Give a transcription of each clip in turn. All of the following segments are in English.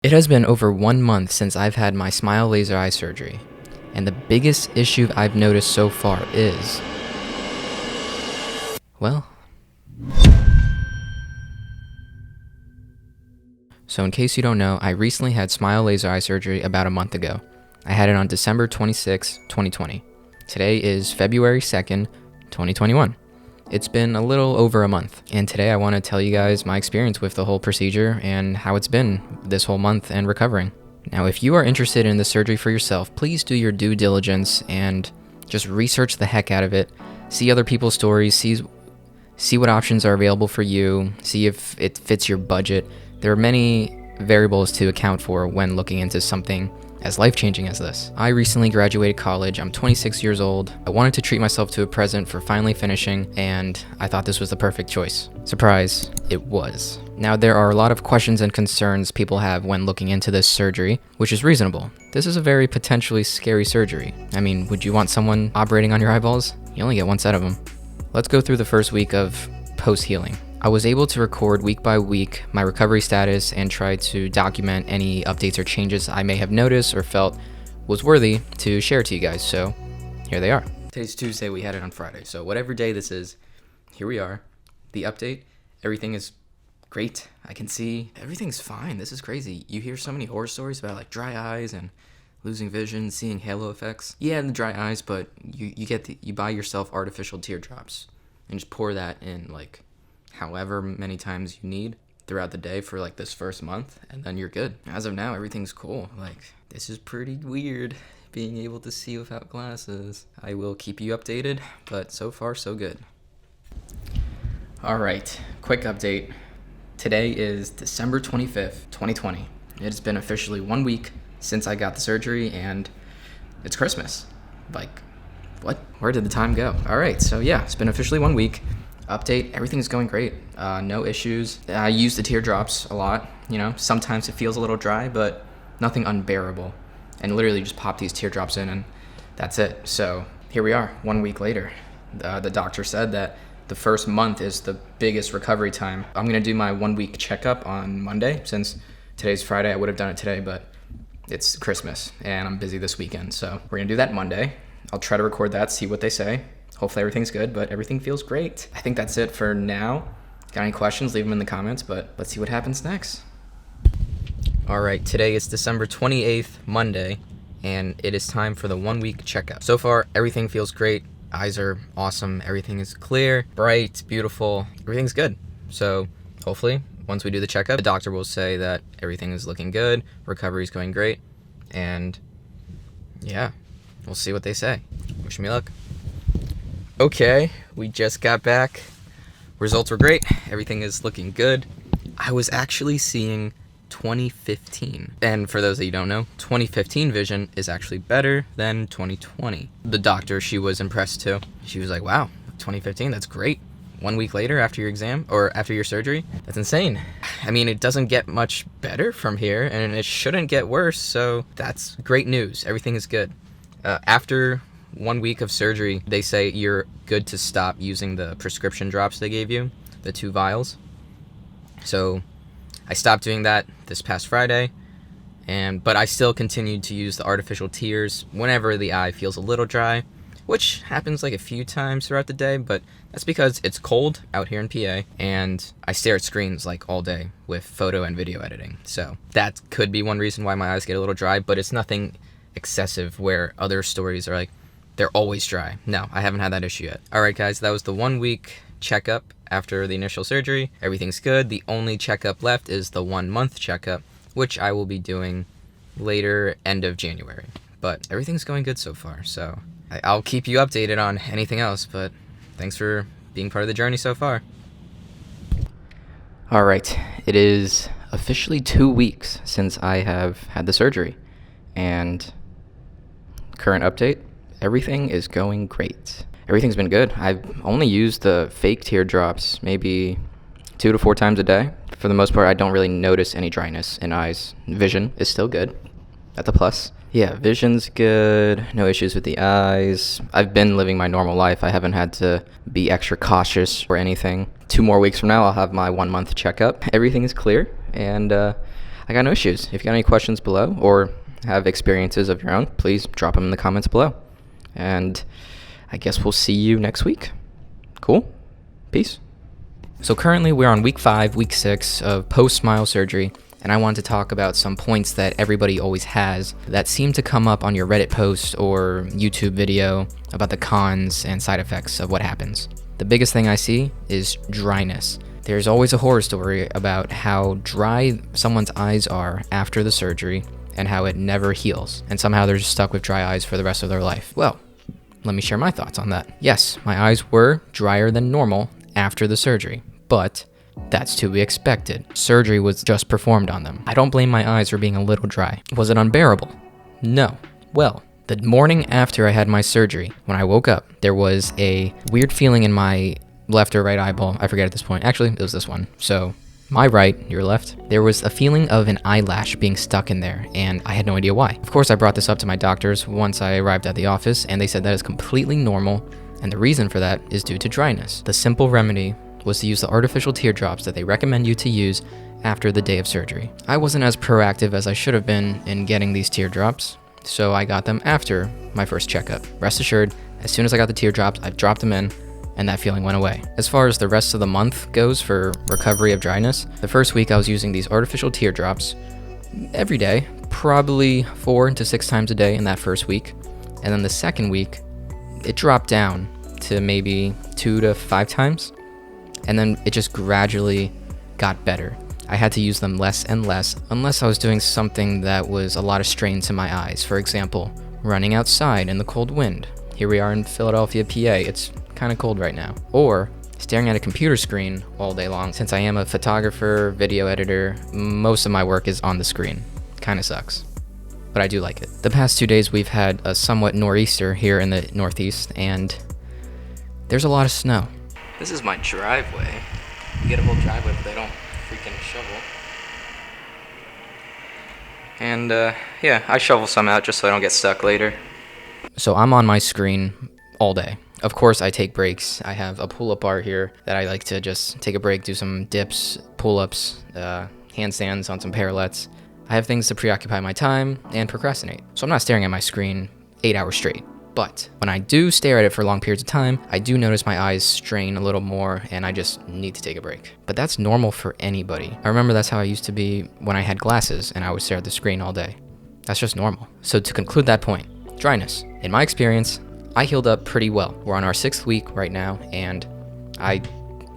It has been over 1 month since I've had my smile laser eye surgery, and the biggest issue I've noticed so far is, well, so in case you don't know, I recently had smile laser eye surgery about a month ago. I had it on December 26, 2020. Today is February 2nd, 2021. It's been a little over a month, and today I want to tell you guys my experience with the whole procedure and how it's been this whole month and recovering. Now, if you are interested in the surgery for yourself, please do your due diligence and just research the heck out of it. See other people's stories, see what options are available for you, see if it fits your budget. There are many variables to account for when looking into something as life-changing as this. I recently graduated college. I'm 26 years old. I wanted to treat myself to a present for finally finishing, and I thought this was the perfect choice. Surprise, it was. Now, there are a lot of questions and concerns people have when looking into this surgery, which is reasonable. This is a very potentially scary surgery. I mean, would you want someone operating on your eyeballs? You only get one set of them. Let's go through the first week of post-healing. I was able to record week by week my recovery status and try to document any updates or changes I may have noticed or felt was worthy to share to you guys, so here they are. Today's Tuesday, we had it on Friday, so whatever day this is, here we are. The update, everything is great. I can see everything's fine. This is crazy. You hear so many horror stories about like dry eyes and losing vision, seeing halo effects. Yeah, the dry eyes, but you buy yourself artificial teardrops and just pour that in like however many times you need throughout the day for like this first month, and then you're good. As of now, everything's cool. Like, this is pretty weird being able to see without glasses. I will keep you updated, but so far so good. All right, quick update. Today is December 25th, 2020. It's been officially 1 week since I got the surgery, and it's Christmas. Like, what? Where did the time go? All right, so yeah, it's been officially 1 week. Update, everything's going great. No issues. I use the teardrops a lot. You know, sometimes it feels a little dry, but nothing unbearable. And literally just pop these teardrops in and that's it. So here we are, 1 week later. The doctor said that the first month is the biggest recovery time. I'm gonna do my 1 week checkup on Monday. Since today's Friday, I would have done it today, but it's Christmas and I'm busy this weekend. So we're gonna do that Monday. I'll try to record that, see what they say. Hopefully everything's good, but everything feels great. I think that's it for now. Got any questions, leave them in the comments, but let's see what happens next. All right, today is December 28th, Monday, and it is time for the 1 week checkup. So far, everything feels great. Eyes are awesome. Everything is clear, bright, beautiful. Everything's good. So hopefully, once we do the checkup, the doctor will say that everything is looking good, recovery is going great, and yeah, we'll see what they say. Wish me luck. Okay, we just got back. Results were great. Everything is looking good. I was actually seeing 2015. And for those that you don't know, 2015 vision is actually better than 2020. The doctor, she was impressed too. She was like, wow, 2015, that's great. 1 week later after your exam or after your surgery, that's insane. I mean, it doesn't get much better from here and it shouldn't get worse. So that's great news. Everything is good. After 1 week of surgery, they say you're good to stop using the prescription drops they gave you, the 2 vials. So I stopped doing that this past Friday, but I still continued to use the artificial tears whenever the eye feels a little dry, which happens like a few times throughout the day, but that's because it's cold out here in PA and I stare at screens like all day with photo and video editing. So that could be one reason why my eyes get a little dry, but it's nothing excessive where other stories are like, they're always dry. No, I haven't had that issue yet. All right, guys, that was the 1 week checkup after the initial surgery. Everything's good. The only checkup left is the 1 month checkup, which I will be doing later, end of January. But everything's going good so far, so I'll keep you updated on anything else, but thanks for being part of the journey so far. All right, it is officially 2 weeks since I have had the surgery, and current update, everything is going great. Everything's been good. I've only used the fake teardrops maybe 2 to 4 times a day. For the most part, I don't really notice any dryness in eyes. Vision is still good. That's a plus. Yeah, vision's good. No issues with the eyes. I've been living my normal life. I haven't had to be extra cautious or anything. 2 more weeks from now, I'll have my 1 month checkup. Everything is clear, and I got no issues. If you got any questions below or have experiences of your own, please drop them in the comments below. And I guess we'll see you next week. Cool? Peace. So currently we're on week 5, week 6 of post-smile surgery, and I wanted to talk about some points that everybody always has that seem to come up on your Reddit post or YouTube video about the cons and side effects of what happens. The biggest thing I see is dryness. There's always a horror story about how dry someone's eyes are after the surgery and how it never heals, and somehow they're just stuck with dry eyes for the rest of their life. Well, let me share my thoughts on that. Yes, my eyes were drier than normal after the surgery, but that's to be expected. Surgery was just performed on them. I don't blame my eyes for being a little dry. Was it unbearable? No. Well, the morning after I had my surgery, when I woke up, there was a weird feeling in my left or right eyeball. I forget at this point. Actually, it was this one. So my right, your left, there was a feeling of an eyelash being stuck in there, and I had no idea why. Of course, I brought this up to my doctors once I arrived at the office, and they said that is completely normal, and the reason for that is due to dryness. The simple remedy was to use the artificial teardrops that they recommend you to use after the day of surgery. I wasn't as proactive as I should have been in getting these teardrops, so I got them after my first checkup. Rest assured, as soon as I got the teardrops, I dropped them in, and that feeling went away. As far as the rest of the month goes for recovery of dryness, the first week I was using these artificial teardrops every day, probably 4 to 6 times a day in that first week, and then the second week, it dropped down to maybe 2 to 5 times. And then it just gradually got better. I had to use them less and less unless I was doing something that was a lot of strain to my eyes. For example, running outside in the cold wind. Here we are in Philadelphia, PA. It's kind of cold right now. Or staring at a computer screen all day long. Since I am a photographer, video editor, most of my work is on the screen. Kind of sucks, but I do like it. The past 2 days we've had a somewhat nor'easter here in the Northeast, and there's a lot of snow. This is my driveway. You get a whole driveway, but they don't freaking shovel. And yeah, I shovel some out just so I don't get stuck later. So I'm on my screen all day. Of course, I take breaks. I have a pull-up bar here that I like to just take a break, do some dips, pull-ups, handstands on some parallettes. I have things to preoccupy my time and procrastinate. So I'm not staring at my screen 8 hours straight. But when I do stare at it for long periods of time, I do notice my eyes strain a little more and I just need to take a break. But that's normal for anybody. I remember that's how I used to be when I had glasses and I would stare at the screen all day. That's just normal. So to conclude that point, dryness. In my experience, I healed up pretty well. We're on our 6th week right now and I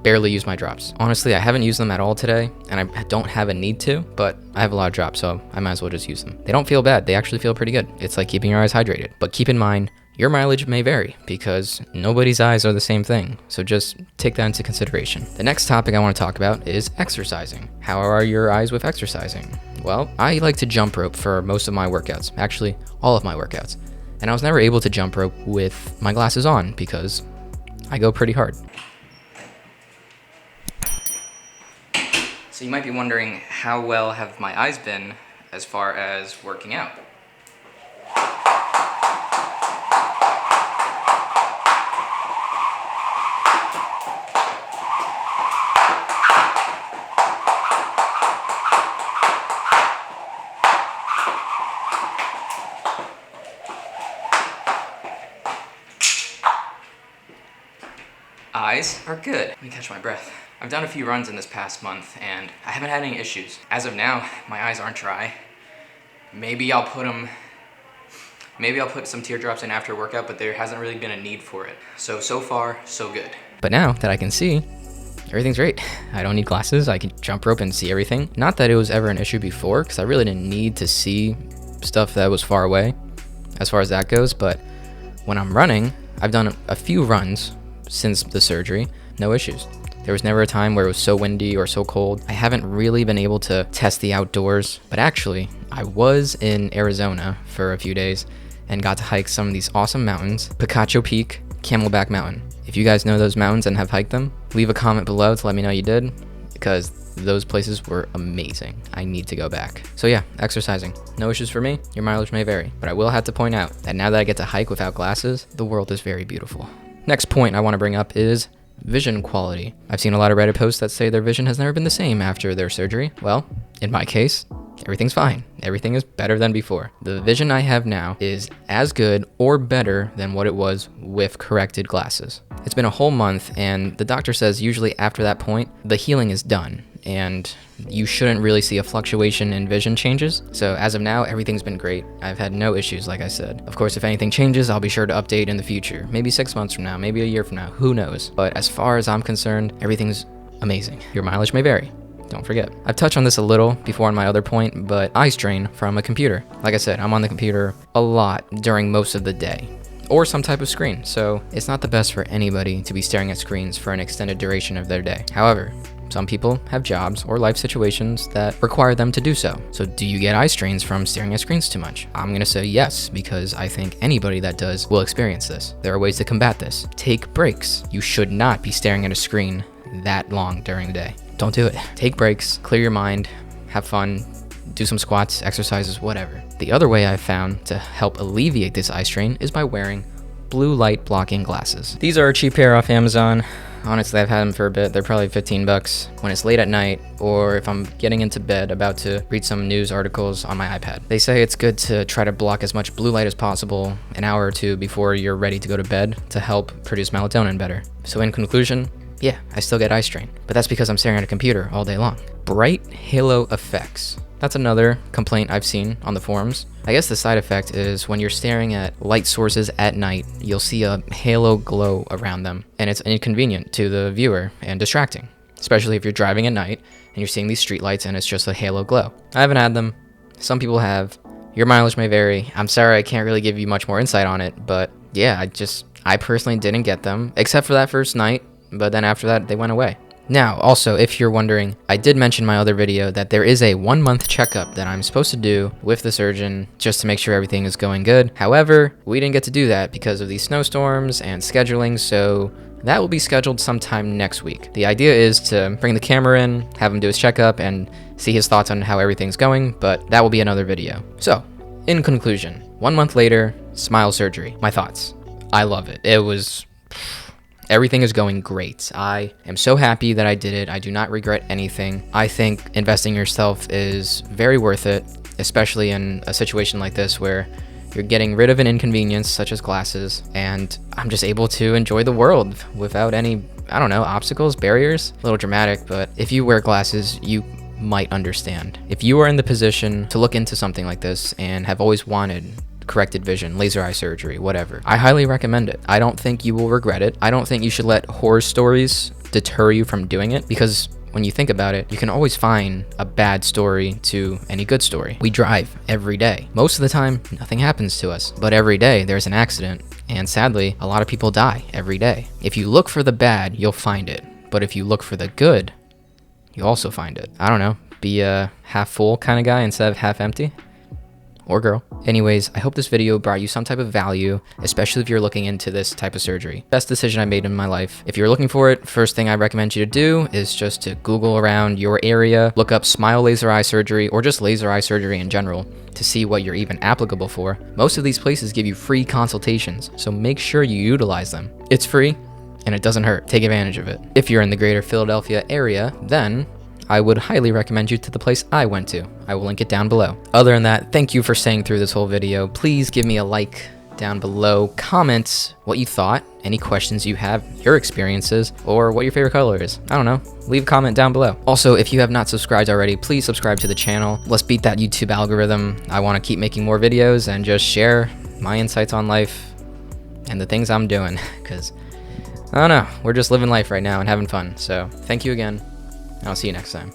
barely use my drops. Honestly, I haven't used them at all today and I don't have a need to, but I have a lot of drops, so I might as well just use them. They don't feel bad. They actually feel pretty good. It's like keeping your eyes hydrated. But keep in mind, your mileage may vary because nobody's eyes are the same thing, so just take that into consideration. The next topic I want to talk about is exercising. How are your eyes with exercising? Well, I like to jump rope for most of my workouts, actually all of my workouts, and I was never able to jump rope with my glasses on because I go pretty hard. So you might be wondering, how well have my eyes been as far as working out? Eyes are good. Let me catch my breath. I've done a few runs in this past month and I haven't had any issues. As of now, my eyes aren't dry. Maybe I'll put some teardrops in after a workout, but there hasn't really been a need for it. So far, so good. But now that I can see, everything's great. I don't need glasses. I can jump rope and see everything. Not that it was ever an issue before, because I really didn't need to see stuff that was far away as far as that goes. But when I'm running, I've done a few runs since the surgery, no issues. There was never a time where it was so windy or so cold. I haven't really been able to test the outdoors, but actually, I was in Arizona for a few days and got to hike some of these awesome mountains, Picacho Peak, Camelback Mountain. If you guys know those mountains and have hiked them, leave a comment below to let me know you did, because those places were amazing. I need to go back. So yeah, exercising. No issues for me. Your mileage may vary, but I will have to point out that now that I get to hike without glasses, the world is very beautiful. Next point I want to bring up is vision quality. I've seen a lot of Reddit posts that say their vision has never been the same after their surgery. Well, in my case, everything's fine. Everything is better than before. The vision I have now is as good or better than what it was with corrected glasses. It's been a whole month, and the doctor says usually after that point, the healing is done, and you shouldn't really see a fluctuation in vision changes. So as of now, everything's been great. I've had no issues, like I said. Of course, if anything changes, I'll be sure to update in the future. Maybe 6 months from now, maybe a year from now, who knows? But as far as I'm concerned, everything's amazing. Your mileage may vary. Don't forget. I've touched on this a little before on my other point, but eye strain from a computer. Like I said, I'm on the computer a lot during most of the day, or some type of screen, so it's not the best for anybody to be staring at screens for an extended duration of their day. However, some people have jobs or life situations that require them to do so. So do you get eye strains from staring at screens too much? I'm gonna say yes, because I think anybody that does will experience this. There are ways to combat this. Take breaks. You should not be staring at a screen that long during the day. Don't do it. Take breaks, clear your mind, have fun, do some squats, exercises, whatever. The other way I've found to help alleviate this eye strain is by wearing blue light blocking glasses. These are a cheap pair off Amazon. Honestly, I've had them for a bit. They're probably 15 bucks when it's late at night, or if I'm getting into bed about to read some news articles on my iPad. They say it's good to try to block as much blue light as possible an hour or two before you're ready to go to bed to help produce melatonin better. So in conclusion, yeah, I still get eye strain, but that's because I'm staring at a computer all day long. Bright halo effects. That's another complaint I've seen on the forums. I guess the side effect is when you're staring at light sources at night, you'll see a halo glow around them, and it's inconvenient to the viewer and distracting, especially if you're driving at night and you're seeing these street lights and it's just a halo glow. I haven't had them. Some people have. Your mileage may vary. I'm sorry I can't really give you much more insight on it, but yeah, I personally didn't get them, except for that first night, but then after that, they went away. Now, also, if you're wondering, I did mention in my other video that there is a 1-month checkup that I'm supposed to do with the surgeon just to make sure everything is going good. However, we didn't get to do that because of these snowstorms and scheduling, so that will be scheduled sometime next week. The idea is to bring the camera in, have him do his checkup, and see his thoughts on how everything's going, but that will be another video. So, in conclusion, 1 month later, smile surgery. My thoughts. I love it. Everything is going great. I am so happy that I did it. I do not regret anything. I think investing in yourself is very worth it, especially in a situation like this where you're getting rid of an inconvenience such as glasses, and I'm just able to enjoy the world without any, obstacles, barriers. A little dramatic, but if you wear glasses, you might understand. If you are in the position to look into something like this and have always wanted corrected vision, laser eye surgery, whatever, I highly recommend it. I don't think you will regret it. I don't think you should let horror stories deter you from doing it, because when you think about it, you can always find a bad story to any good story. We drive every day. Most of the time, nothing happens to us, but every day there's an accident, and sadly, a lot of people die every day. If you look for the bad, you'll find it, but if you look for the good, you'll also find it. I don't know, be a half full kind of guy instead of half empty. Or girl. Anyways, I hope this video brought you some type of value, especially if you're looking into this type of surgery. Best decision I made in my life. If you're looking for it, first thing I recommend you to do is just to Google around your area, look up smile laser eye surgery or just laser eye surgery in general to see what you're even applicable for. Most of these places give you free consultations, so make sure you utilize them. It's free and it doesn't hurt. Take advantage of it. If you're in the greater Philadelphia area, then I would highly recommend you to the place I went to. I will link it down below. Other than that, thank you for staying through this whole video. Please give me a like down below. Comment what you thought, any questions you have, your experiences, or what your favorite color is. I don't know. Leave a comment down below. Also, if you have not subscribed already, please subscribe to the channel. Let's beat that YouTube algorithm. I want to keep making more videos and just share my insights on life and the things I'm doing, because I don't know, we're just living life right now and having fun. So thank you again. I'll see you next time.